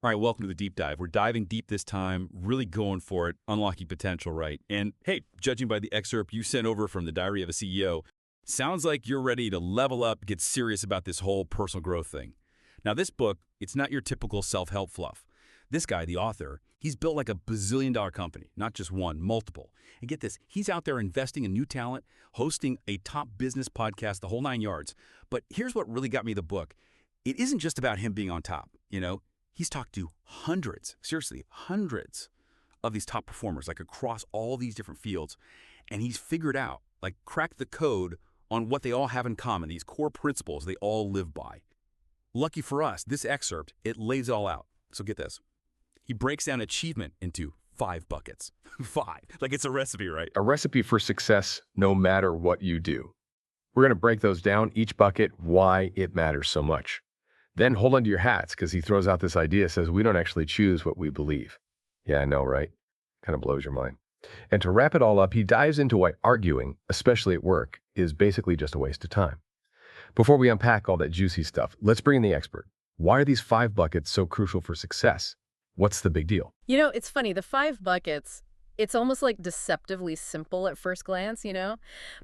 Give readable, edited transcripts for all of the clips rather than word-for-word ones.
All right, welcome to the deep dive. We're diving deep this time, really going for it, unlocking potential, right? And hey, judging by the excerpt you sent over from the Diary of a CEO, sounds like you're ready to level up, get serious about this whole personal growth thing. Now, this book, it's not your typical self-help fluff. This guy, the author, he's built like a bazillion-dollar company, not just one, multiple. And get this, he's out there investing in new talent, hosting a top business podcast, the whole 9 yards. But here's what really got me the book. It isn't just about him being on top, you know? He's talked to hundreds, seriously, hundreds of these top performers, like across all these different fields. And he's figured out, like cracked the code on what they all have in common, these core principles they all live by. Lucky for us, this excerpt, it lays it all out. So get this. He breaks down achievement into 5 buckets. 5. Like it's a recipe, right? A recipe for success no matter what you do. We're going to break those down, each bucket, why it matters so much. Then hold onto your hats, because he throws out this idea, says we don't actually choose what we believe. Yeah, I know, right? Kind of blows your mind. And to wrap it all up, he dives into why arguing, especially at work, is basically just a waste of time. Before we unpack all that juicy stuff, let's bring in the expert. Why are these 5 buckets so crucial for success? What's the big deal? You know, it's funny, the 5 buckets, it's almost like deceptively simple at first glance, you know?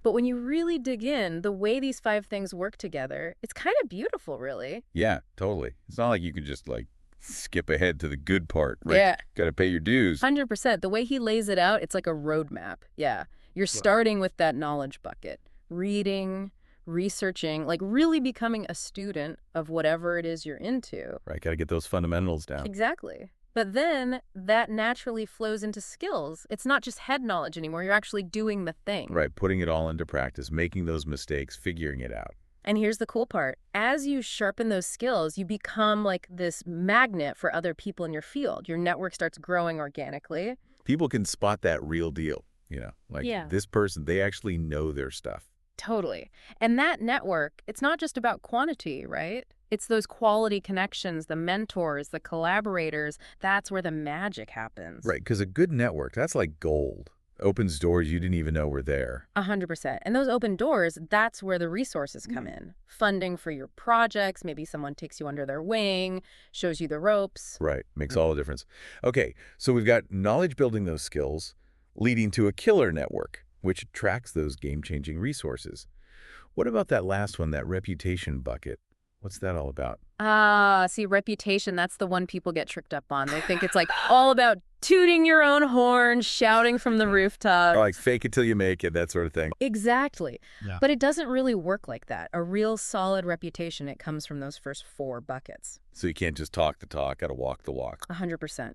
But when you really dig in, the way these 5 things work together, it's kind of beautiful, really. Yeah, totally. It's not like you can just like skip ahead to the good part, right? Yeah. Got to pay your dues. 100%. The way he lays it out, it's like a roadmap. Yeah. You're starting with that knowledge bucket. Reading, researching, like really becoming a student of whatever it is you're into. Right, got to get those fundamentals down. Exactly. But then that naturally flows into skills. It's not just head knowledge anymore. You're actually doing the thing. Right, putting it all into practice, making those mistakes, figuring it out. And here's the cool part. As you sharpen those skills, you become like this magnet for other people in your field. Your network starts growing organically. People can spot that real deal, you know, like this person, they actually know their stuff. Totally. And that network, it's not just about quantity, right? It's those quality connections, the mentors, the collaborators. That's where the magic happens. Right, because a good network, that's like gold. Opens doors you didn't even know were there. 100%. And those open doors, that's where the resources come in. Funding for your projects, maybe someone takes you under their wing, shows you the ropes. Right, makes all the difference. Okay, so we've got knowledge building those skills, leading to a killer network, which attracts those game-changing resources. What about that last one, that reputation bucket? What's that all about? See, reputation, that's the one people get tricked up on. They think it's like all about tooting your own horn, shouting from the rooftop. Like fake it till you make it, that sort of thing. Exactly. Yeah. But it doesn't really work like that. A real solid reputation, it comes from those first 4 buckets. So you can't just talk the talk, got to walk the walk. 100%.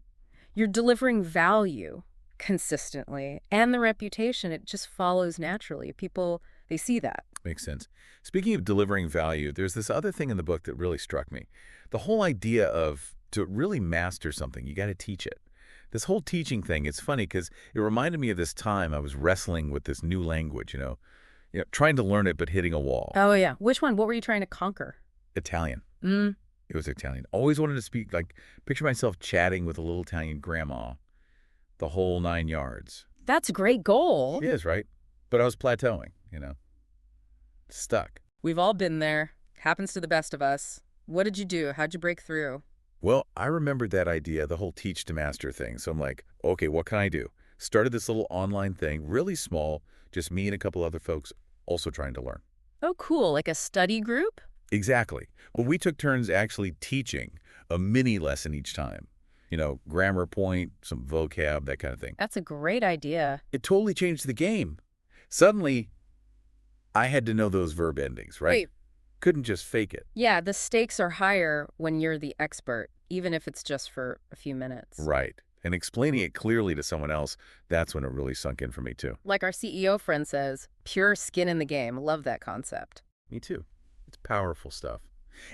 You're delivering value consistently, and the reputation, it just follows naturally. People, they see that. Makes sense. Speaking of delivering value, there's this other thing in the book that really struck me. The whole idea of to really master something, you got to teach it. This whole teaching thing, it's funny because it reminded me of this time I was wrestling with this new language, you know, trying to learn it but hitting a wall. Oh, yeah. Which one? What were you trying to conquer? Italian. It was Italian. Always wanted to speak, like, picture myself chatting with a little Italian grandma the whole 9 yards. That's a great goal. It is, right? But I was plateauing, you know. Stuck. We've all been there. Happens to the best of us. What did you do? How'd you break through? Well, I remembered that idea, the whole teach to master thing. So I'm like, okay, what can I do? Started this little online thing, really small, just me and a couple other folks also trying to learn. Oh, cool. Like a study group? Exactly. Well, we took turns actually teaching a mini lesson each time. You know, grammar point, some vocab, that kind of thing. That's a great idea. It totally changed the game. Suddenly, I had to know those verb endings, right? Wait. Couldn't just fake it. Yeah, the stakes are higher when you're the expert, even if it's just for a few minutes. Right. And explaining it clearly to someone else, that's when it really sunk in for me, too. Like our CEO friend says, pure skin in the game. Love that concept. Me too. It's powerful stuff.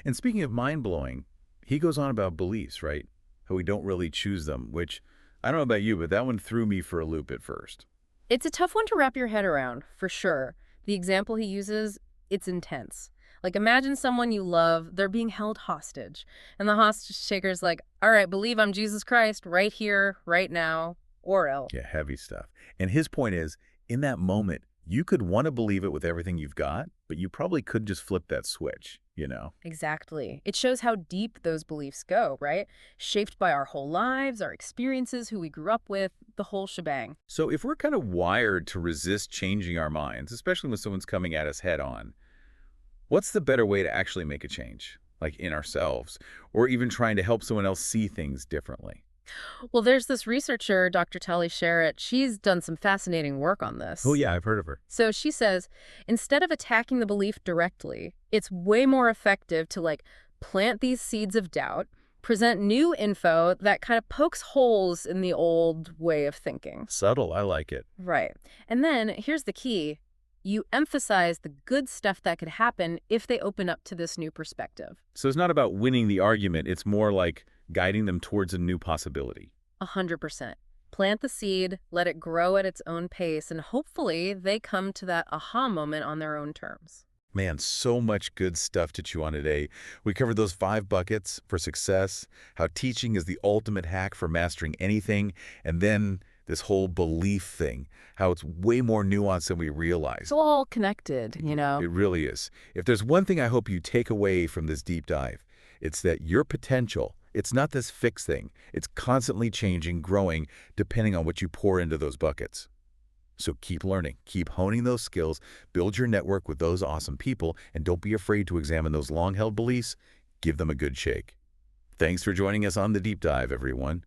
And speaking of mind-blowing, he goes on about beliefs, right? How we don't really choose them, which, I don't know about you, but that one threw me for a loop at first. It's a tough one to wrap your head around, for sure. The example he uses, it's intense. Like, imagine someone you love, they're being held hostage. And the hostage taker's like, all right, believe I'm Jesus Christ right here, right now, or else. Yeah, heavy stuff. And his point is, in that moment, you could want to believe it with everything you've got, but you probably could just flip that switch. you know? Exactly. It shows how deep those beliefs go, right? Shaped by our whole lives, our experiences, who we grew up with, the whole shebang. So if we're kind of wired to resist changing our minds, especially when someone's coming at us head on, what's the better way to actually make a change, like in ourselves, or even trying to help someone else see things differently? Well, there's this researcher, Dr. Tali Sharot. She's done some fascinating work on this. Oh, yeah, I've heard of her. So she says, instead of attacking the belief directly, it's way more effective to plant these seeds of doubt, present new info that kind of pokes holes in the old way of thinking. Subtle, I like it. Right. And then here's the key. You emphasize the good stuff that could happen if they open up to this new perspective. So it's not about winning the argument. It's more like guiding them towards a new possibility. 100%. Plant the seed, let it grow at its own pace, and hopefully they come to that aha moment on their own terms. Man, so much good stuff to chew on today. We covered those 5 buckets for success, how teaching is the ultimate hack for mastering anything, and then this whole belief thing, how it's way more nuanced than we realize. It's all connected, you know? It really is. If there's one thing I hope you take away from this deep dive, it's that your potential, it's not this fixed thing. It's constantly changing, growing, depending on what you pour into those buckets. So keep learning, keep honing those skills, build your network with those awesome people, and don't be afraid to examine those long-held beliefs. Give them a good shake. Thanks for joining us on The Deep Dive, everyone.